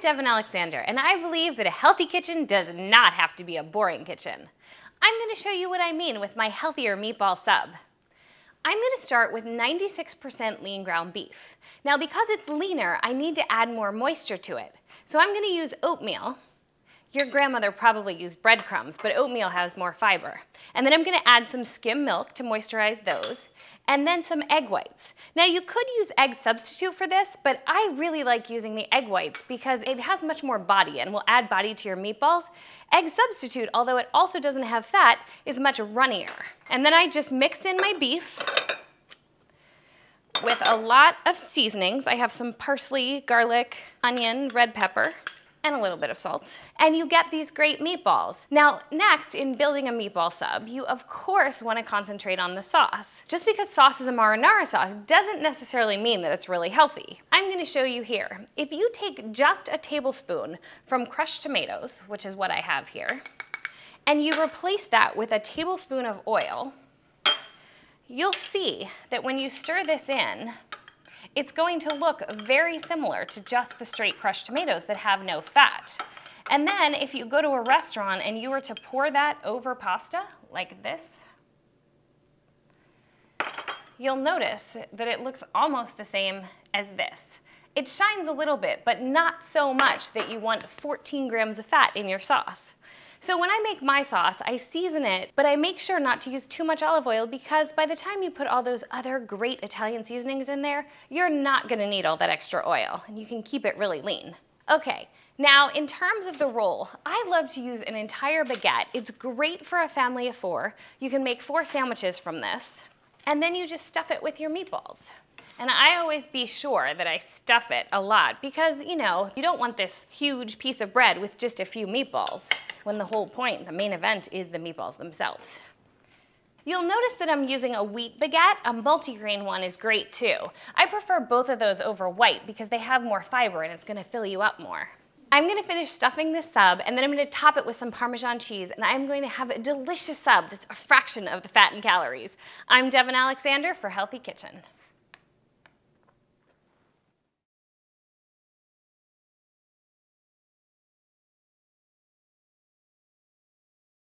Devin Alexander, and I believe that a healthy kitchen does not have to be a boring kitchen. I'm going to show you what I mean with my healthier meatball sub. I'm going to start with 96% lean ground beef. Now because it's leaner, I need to add more moisture to it. So I'm going to use oatmeal. Your grandmother probably used breadcrumbs, but oatmeal has more fiber. And then I'm going to add some skim milk to moisturize those, and then some egg whites. Now you could use egg substitute for this, but I really like using the egg whites because it has much more body and will add body to your meatballs. Egg substitute, although it also doesn't have fat, is much runnier. And then I just mix in my beef with a lot of seasonings. I have some parsley, garlic, onion, red pepper, and a little bit of salt. And you get these great meatballs. Now, next, in building a meatball sub, you of course want to concentrate on the sauce. Just because sauce is a marinara sauce doesn't necessarily mean that it's really healthy. I'm going to show you here. If you take just a tablespoon from crushed tomatoes, which is what I have here, and you replace that with a tablespoon of oil, you'll see that when you stir this in, it's going to look very similar to just the straight crushed tomatoes that have no fat. And then if you go to a restaurant and you were to pour that over pasta like this, you'll notice that it looks almost the same as this. It shines a little bit, but not so much that you want 14 grams of fat in your sauce. So when I make my sauce, I season it, but I make sure not to use too much olive oil because by the time you put all those other great Italian seasonings in there, you're not gonna need all that extra oil, and you can keep it really lean. Okay, now in terms of the roll, I love to use an entire baguette. It's great for a family of 4. You can make 4 sandwiches from this, and then you just stuff it with your meatballs. And I always be sure that I stuff it a lot because, you know, you don't want this huge piece of bread with just a few meatballs when the whole point, the main event, is the meatballs themselves. You'll notice that I'm using a wheat baguette. A multigrain one is great too. I prefer both of those over white because they have more fiber and it's gonna fill you up more. I'm gonna finish stuffing this sub and then I'm gonna top it with some Parmesan cheese and I'm going to have a delicious sub that's a fraction of the fat and calories. I'm Devin Alexander for Healthy Kitchen.